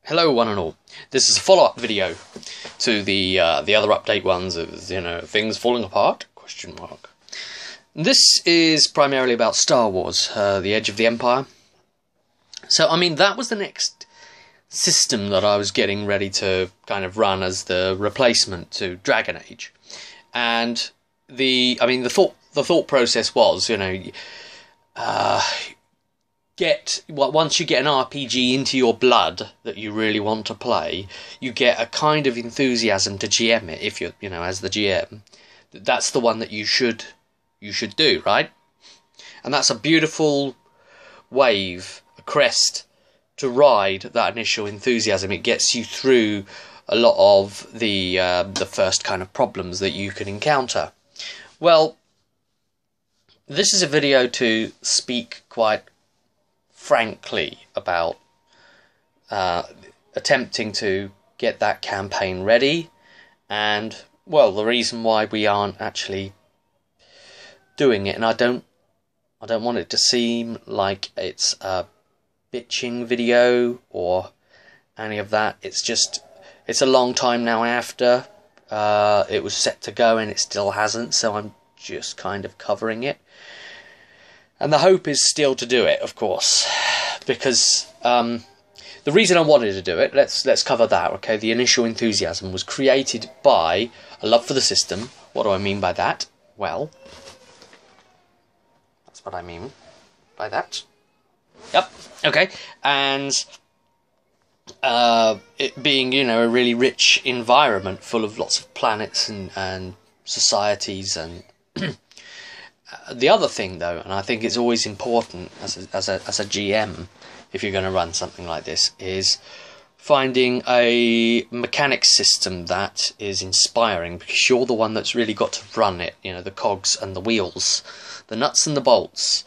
Hello, one and all. This is a follow-up video to the other update ones of things falling apart? Question mark. This is primarily about Star Wars: The Edge of the Empire. So, I mean, that was the next system that I was getting ready to kind of run as the replacement to Dragon Age, and the thought process was, once you get an RPG into your blood that you really want to play, you get a kind of enthusiasm to GM it. If you're, as the GM, that's the one that you should do, right? And that's a beautiful wave, a crest to ride that initial enthusiasm. It gets you through a lot of the first kind of problems that you can encounter. Well, this is a video to speak quite frankly about attempting to get that campaign ready, and well, the reason why we aren't actually doing it. And I don't want it to seem like it's a bitching video or any of that. It's a long time now after it was set to go and it still hasn't, so I'm just kind of covering it. And the hope is still to do it, of course, because the reason I wanted to do it, let's cover that, okay? The initial enthusiasm was created by a love for the system. What do I mean by that? Well, that's what I mean by that. Yep, okay. And it being, a really rich environment full of lots of planets and societies and... The other thing, though, and I think it's always important as a GM, if you're going to run something like this, is finding a mechanics system that is inspiring, because you're the one that's really got to run it, the cogs and the wheels, the nuts and the bolts.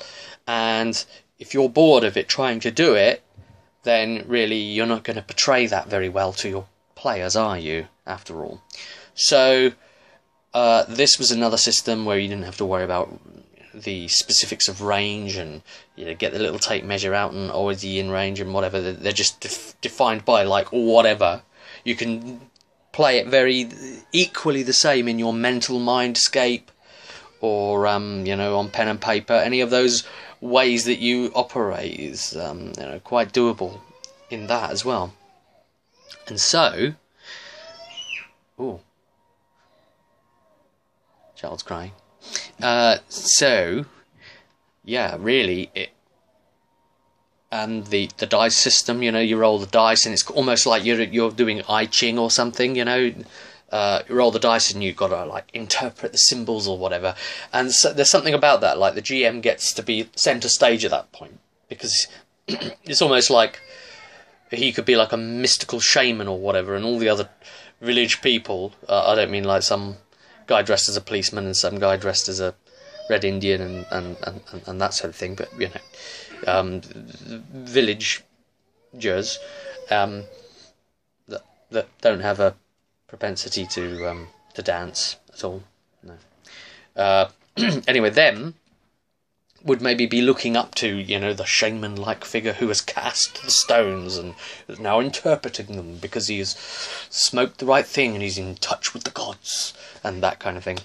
And if you're bored of it trying to do it, then really you're not going to portray that very well to your players, are you, after all? So this was another system where you didn't have to worry about the specifics of range and get the little tape measure out and always in range and whatever. They're just defined by whatever. You can play it very equally the same in your mental mindscape or on pen and paper. Any of those ways that you operate is quite doable in that as well. And so, child's crying. So, yeah, really, and the dice system, you roll the dice, and it's almost like you're doing I Ching or something, you roll the dice and you've got to interpret the symbols or whatever. And so there's something about that, the GM gets to be centre stage at that point, because it's almost like he could be like a mystical shaman or whatever, and all the other village people, I don't mean like some guy dressed as a policeman and some guy dressed as a Red Indian and that sort of thing, but villagers that don't have a propensity to dance at all. No. Anyway, them would maybe be looking up to the shaman-like figure who has cast the stones and is now interpreting them because he has smoked the right thing and he's in touch with the gods and that kind of thing.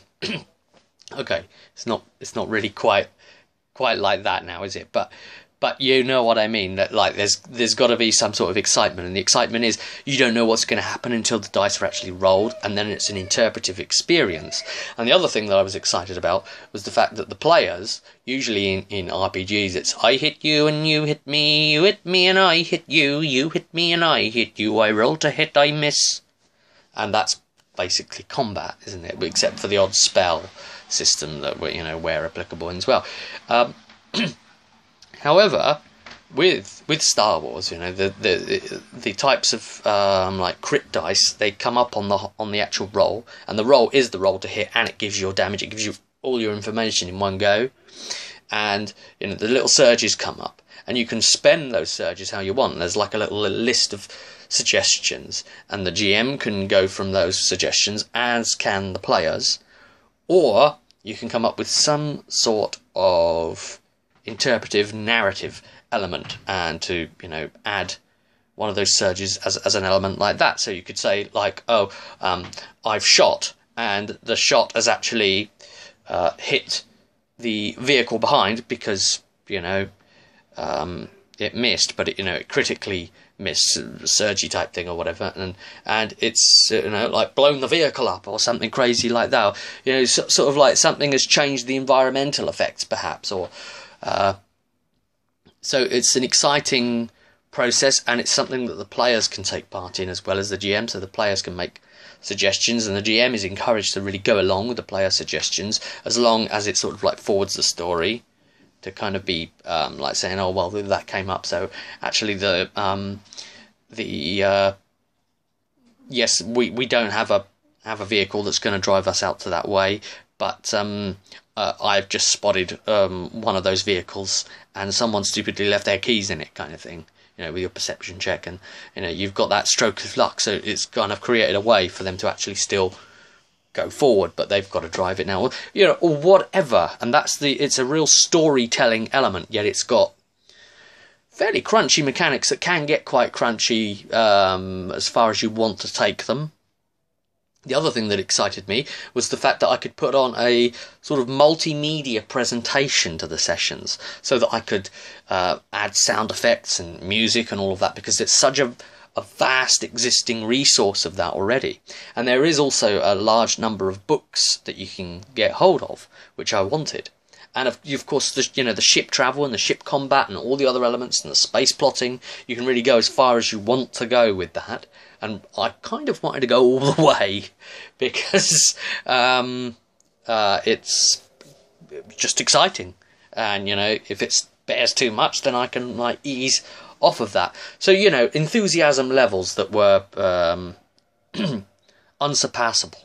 Okay, it's not really quite like that now, is it? But you know what I mean, that there's got to be some sort of excitement, and the excitement is you don't know what's going to happen until the dice are actually rolled, and then it's an interpretive experience. And the other thing that I was excited about was the fact that the players, usually in RPGs, it's I hit you and you hit me and I hit you, you hit me and I hit you, I roll to hit, I miss. And that's basically combat, isn't it? Except for the odd spell system that where applicable as well. However, with Star Wars, the types of crit dice, they come up on the actual roll, and the roll is the roll to hit, and it gives you your damage. It gives you all your information in one go, and the little surges come up, and you can spend those surges how you want. There's like a little list of suggestions, and the GM can go from those suggestions, as can the players, or you can come up with some sort of interpretive narrative element and to add one of those surges as an element like that. So you could say like, oh, I've shot, and the shot has actually hit the vehicle behind because, you know, it missed, but it critically missed, surgy type thing or whatever, and it's, you know, like blown the vehicle up or something crazy like that. Or, you know, sort of like something has changed the environmental effects perhaps, or so it's an exciting process, and it's something that the players can take part in as well as the GM. So the players can make suggestions, and the GM is encouraged to really go along with the player suggestions as long as it sort of like forwards the story, to kind of be like saying, oh well, that came up, so actually yes, we don't have a vehicle that's going to drive us out to that way, but I've just spotted one of those vehicles and someone stupidly left their keys in it, kind of thing. You know, with your perception check, and you know, you've got that stroke of luck, so it's kind of created a way for them to actually still go forward, but they've got to drive it now, you know, or whatever. And it's a real storytelling element, yet it's got fairly crunchy mechanics that can get quite crunchy as far as you want to take them. The other thing that excited me was the fact that I could put on a sort of multimedia presentation to the sessions, so that I could add sound effects and music and all of that, because it's such a vast existing resource of that already. And there is also a large number of books that you can get hold of, which I wanted. And of course, the ship travel and the ship combat and all the other elements and the space plotting, you can really go as far as you want to go with that. And I kind of wanted to go all the way, because it's just exciting. And, you know, if it bears too much, then I can like ease off of that. So, you know, enthusiasm levels that were unsurpassable.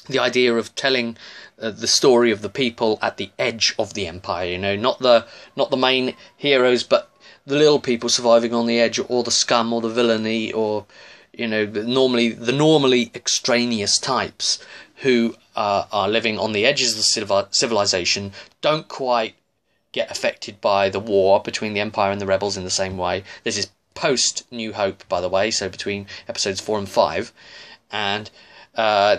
The idea of telling the story of the people at the edge of the empire, you know, not the main heroes, but the little people surviving on the edge, or the scum, or the villainy, or, you know, the normally extraneous types who are living on the edges of civilization, don't quite get affected by the war between the Empire and the rebels in the same way. This is post New Hope, by the way, so between episodes 4 and 5, and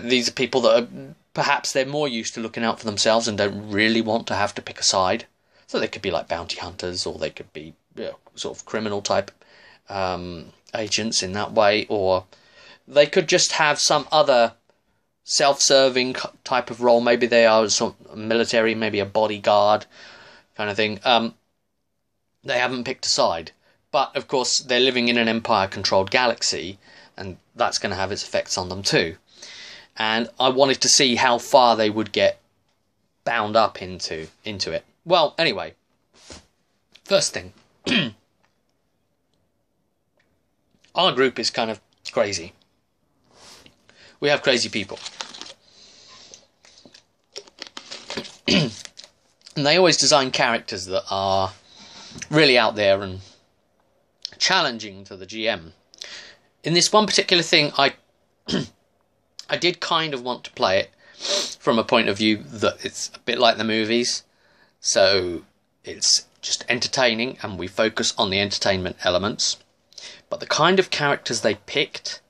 these are people that are, perhaps they're more used to looking out for themselves and don't really want to have to pick a side. So they could be like bounty hunters, or they could be, you know, sort of criminal type agents in that way, or they could just have some other self-serving type of role. Maybe they are sort of military, maybe a bodyguard kind of thing. They haven't picked a side, but of course they're living in an Empire-controlled galaxy, and that's going to have its effects on them too. And I wanted to see how far they would get bound up into it. Well, anyway, first thing, our group is kind of crazy. We have crazy people. And they always design characters that are really out there and challenging to the GM. In this one particular thing, I did kind of want to play it from a point of view that it's a bit like the movies. So it's just entertaining, and we focus on the entertainment elements. But the kind of characters they picked,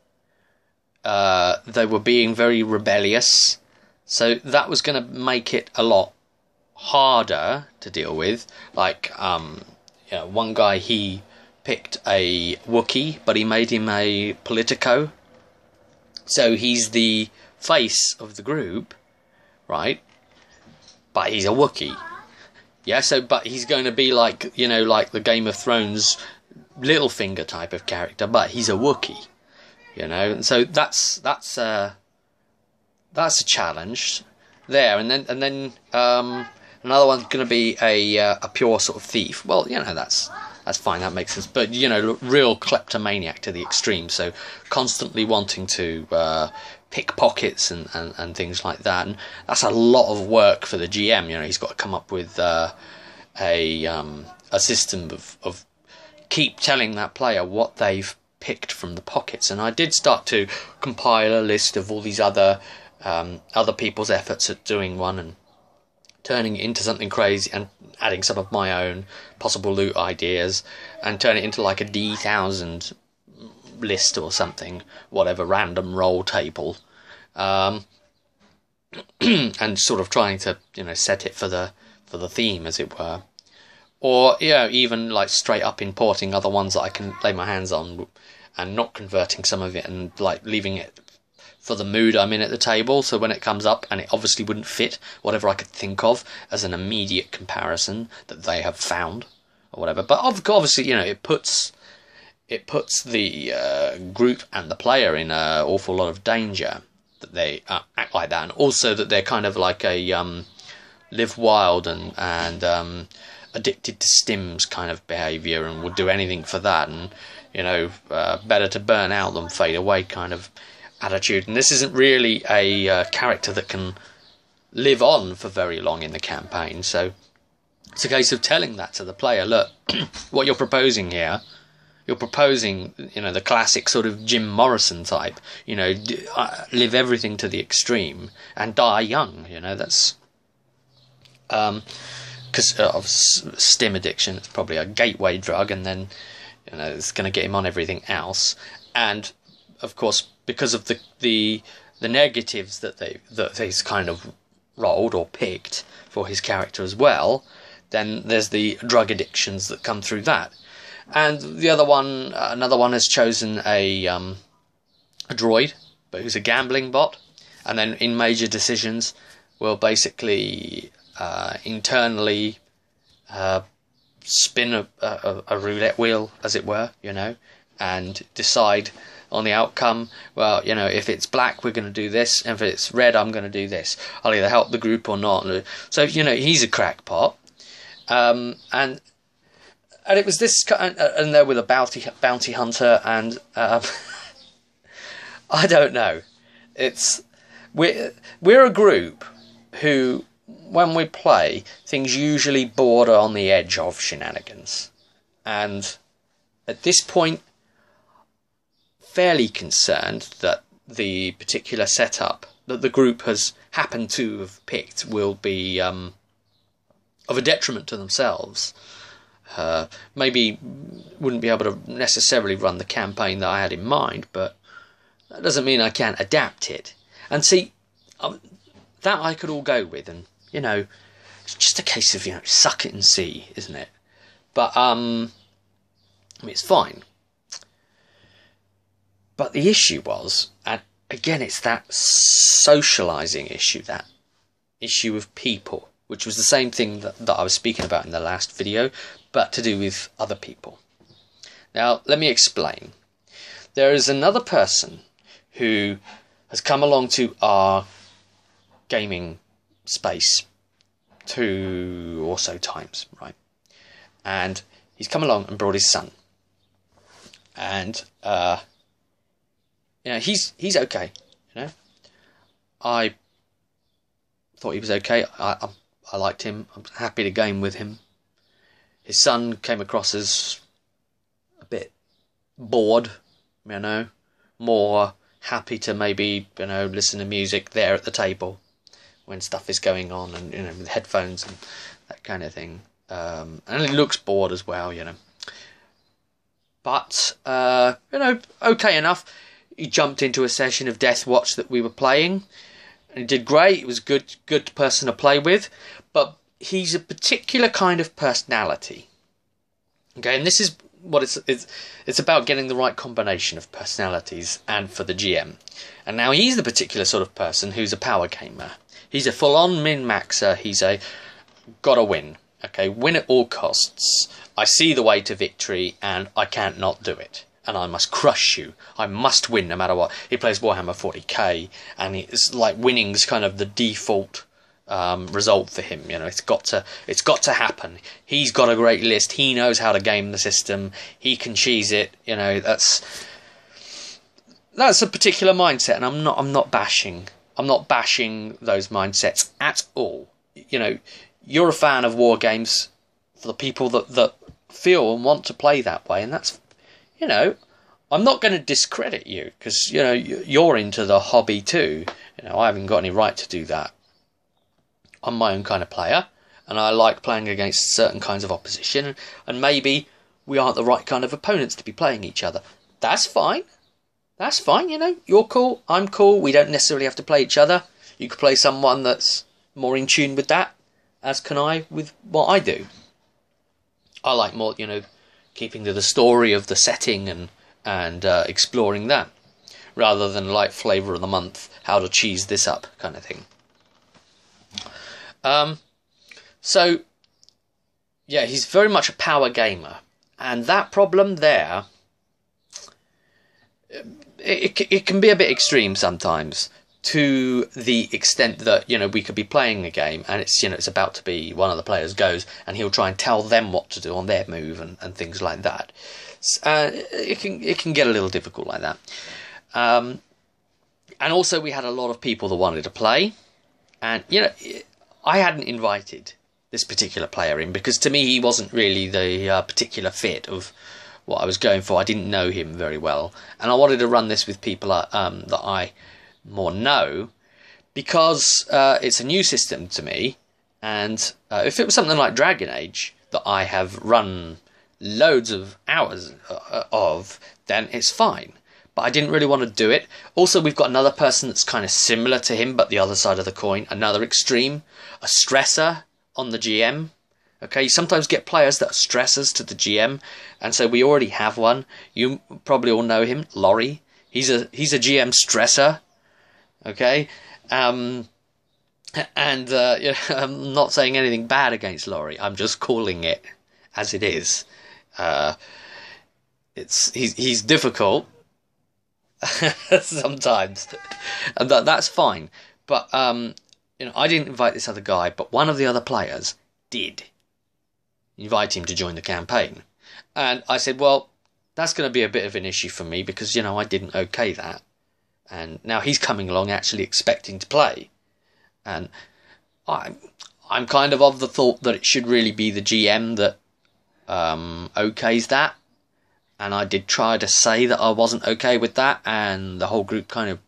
they were being very rebellious. So that was going to make it a lot harder to deal with. Like, you know, one guy, he picked a Wookiee, but he made him a Politico. So he's the face of the group, right? But he's a Wookiee. Yeah, so, but he's going to be like, you know, like the Game of Thrones Littlefinger type of character, but he's a Wookiee, you know. And so that's a challenge there. And then another one's going to be a pure sort of thief. Well, you know, that's fine, that makes sense. But, you know, real kleptomaniac to the extreme, so constantly wanting to pick pockets and things like that. And that's a lot of work for the GM. You know, he's got to come up with a system of keep telling that player what they've picked from the pockets. And I did start to compile a list of all these other people's efforts at doing one and turning it into something crazy, and adding some of my own possible loot ideas, and turn it into like a D1000 list or something, whatever random roll table, and sort of trying to set it for the theme, as it were, or even like straight up importing other ones that I can lay my hands on and not converting some of it and like leaving it for the mood I'm in at the table, so when it comes up, and it obviously wouldn't fit whatever I could think of as an immediate comparison that they have found or whatever. But obviously, it puts the group and the player in an awful lot of danger that they act like that, and also that they're kind of like a live wild and addicted to stims kind of behaviour, and would do anything for that, and better to burn out than fade away kind of attitude. And this isn't really a character that can live on for very long in the campaign, so it's a case of telling that to the player. Look, what you're proposing here, you're proposing the classic sort of Jim Morrison type, live everything to the extreme and die young. That's because of stim addiction. It's probably a gateway drug, and then it's going to get him on everything else. And of course, because of the negatives that he's kind of rolled or picked for his character as well, then there's the drug addictions that come through that. And another one has chosen a droid, but who's a gambling bot, and then in major decisions will basically internally spin a roulette wheel, as it were, and decide on the outcome. Well, if it's black, we're going to do this, and if it's red, I'm going to do this. I'll either help the group or not. So he's a crackpot, and it was this, and there with a bounty hunter, and I don't know. We're a group who, when we play, things usually border on the edge of shenanigans, and at this point, fairly concerned that the particular setup that the group has happened to have picked will be of a detriment to themselves. Maybe wouldn't be able to necessarily run the campaign that I had in mind, but that doesn't mean I can't adapt it. And see, that I could all go with, and it's just a case of suck it and see, isn't it? But it's fine. But the issue was, and again, it's that socialising issue, that issue of people, which was the same thing that I was speaking about in the last video, but to do with other people. Now, let me explain. There is another person who has come along to our gaming space 2 or so times, right? And he's come along and brought his son. And he's okay. I thought he was okay. I liked him. I'm happy to game with him. His son came across as a bit bored, more happy to maybe listen to music there at the table when stuff is going on, and with headphones and that kind of thing. And he looks bored as well, But okay enough. He jumped into a session of Death Watch that we were playing, and he did great. He was a good person to play with, but he's a particular kind of personality. Okay, and this is what it's about, getting the right combination of personalities and for the GM. And now he's the particular sort of person who's a power gamer. He's a full-on min-maxer. He's a gotta win. Okay, win at all costs. I see the way to victory, and I can't not do it. And I must crush you. I must win no matter what. He plays Warhammer 40k, and it's like winning's kind of the default result for him. It's got to happen. He's got a great list. He knows how to game the system. He can cheese it. That's a particular mindset, and I'm not bashing those mindsets at all. You're a fan of war games for the people that feel and want to play that way, and that's, I'm not going to discredit you, because, you're into the hobby too. I haven't got any right to do that. I'm my own kind of player, and I like playing against certain kinds of opposition, and maybe we aren't the right kind of opponents to be playing each other. that's fine. That's fine, you know. You're cool, I'm cool. We don't necessarily have to play each other. You could play someone that's more in tune with that, as can I with what I do. I like more, you know, keeping to the story of the setting and exploring that, rather than like flavour of the month, how to cheese this up kind of thing. So, yeah, he's very much a power gamer. And that problem there, it can be a bit extreme sometimes, to the extent that, you know, we could be playing a game and it's, you know, it's about to be, one of the players goes and he'll try and tell them what to do on their move and things like that. It can get a little difficult like that. And also we had a lot of people that wanted to play, and, you know, I hadn't invited this particular player in because to me he wasn't really the particular fit of what I was going for. I didn't know him very well, and I wanted to run this with people that I more know, because it's a new system to me, and if it was something like Dragon Age that I have run loads of hours of, then it's fine. But I didn't really want to do it. Also, we've got another person that's kind of similar to him, but the other side of the coin, another extreme, a stressor on the GM. Okay, you sometimes get players that are stressors to the GM, and so we already have one. You probably all know him, Laurie. He's a GM stressor. Okay, and you know, I'm not saying anything bad against Laurie. I'm just calling it as it is. He's difficult sometimes, and that's fine. But you know, I didn't invite this other guy, but one of the other players did invite him to join the campaign, and I said, well, that's going to be a bit of an issue for me because, you know, I didn't okay that. And now he's coming along actually expecting to play. And I'm kind of the thought that it should really be the GM that okays that. And I did try to say that I wasn't okay with that, and the whole group kind of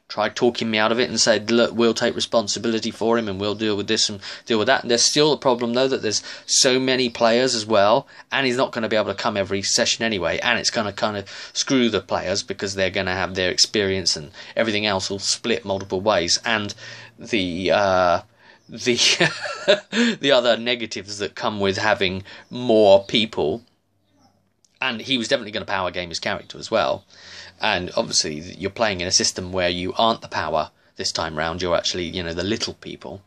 tried talking me out of it and said, look, we'll take responsibility for him and we'll deal with this and deal with that. And there's still a problem, though, that there's so many players as well, and he's not going to be able to come every session anyway, and it's going to kind of screw the players because they're going to have their experience and everything else will split multiple ways. And the the other negatives that come with having more people, and he was definitely going to power game his character as well. And obviously, you're playing in a system where you aren't the power this time round. You're actually, you know, the little people.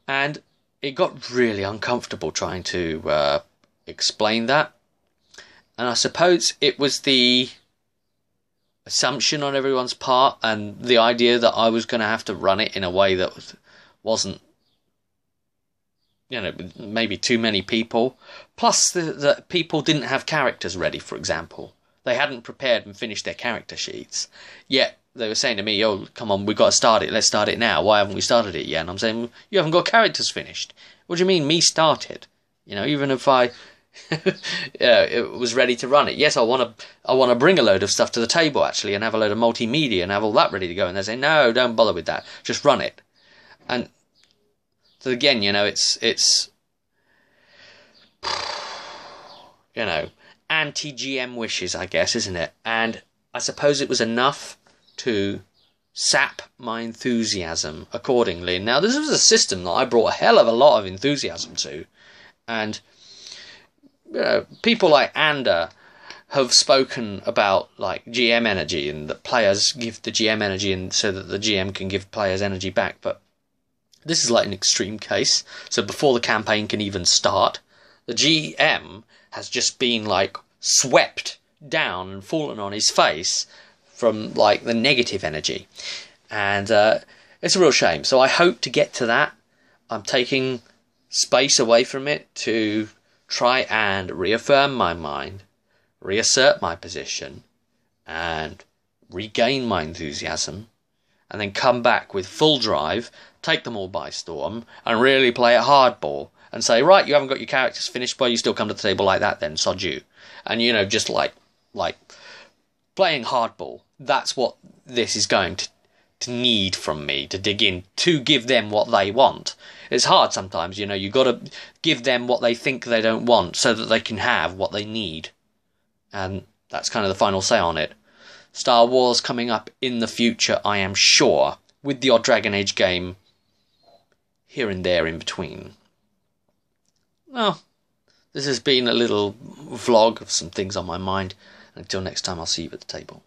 And it got really uncomfortable trying to explain that. And I suppose it was the assumption on everyone's part and the idea that I was going to have to run it in a way that wasn't, you know, maybe too many people. Plus, the people didn't have characters ready, for example. They hadn't prepared and finished their character sheets. Yet, they were saying to me, oh, come on, we've got to start it. Let's start it now. Why haven't we started it yet? And I'm saying, well, you haven't got characters finished. What do you mean, me started? You know, even if I it was ready to run it. Yes, I want to bring a load of stuff to the table, actually, and have a load of multimedia and have all that ready to go. And they say, no, don't bother with that. Just run it. And so again, you know, it's you know, anti-GM wishes, I guess, isn't it? And I suppose it was enough to sap my enthusiasm accordingly. Now, this was a system that I brought a hell of a lot of enthusiasm to. And, you know, people like Ander have spoken about, like, GM energy and that players give the GM energy and so that the GM can give players energy back. But this is like an extreme case. So before the campaign can even start, the GM has just been, like, swept down and fallen on his face from, like, the negative energy. And it's a real shame. So I hope to get to that. I'm taking space away from it to try and reaffirm my mind, reassert my position, and regain my enthusiasm, and then come back with full drive, take them all by storm, and really play it hardball. And say, right, you haven't got your characters finished, but you still come to the table like that then, sod you. And, you know, just like playing hardball. That's what this is going to need from me, to dig in, to give them what they want. It's hard sometimes, you know, you've got to give them what they think they don't want so that they can have what they need. And That's kind of the final say on it. Star Wars coming up in the future, I am sure, with the odd Dragon Age game here and there in between. Well, this has been a little vlog of some things on my mind. Until next time, I'll see you at the table.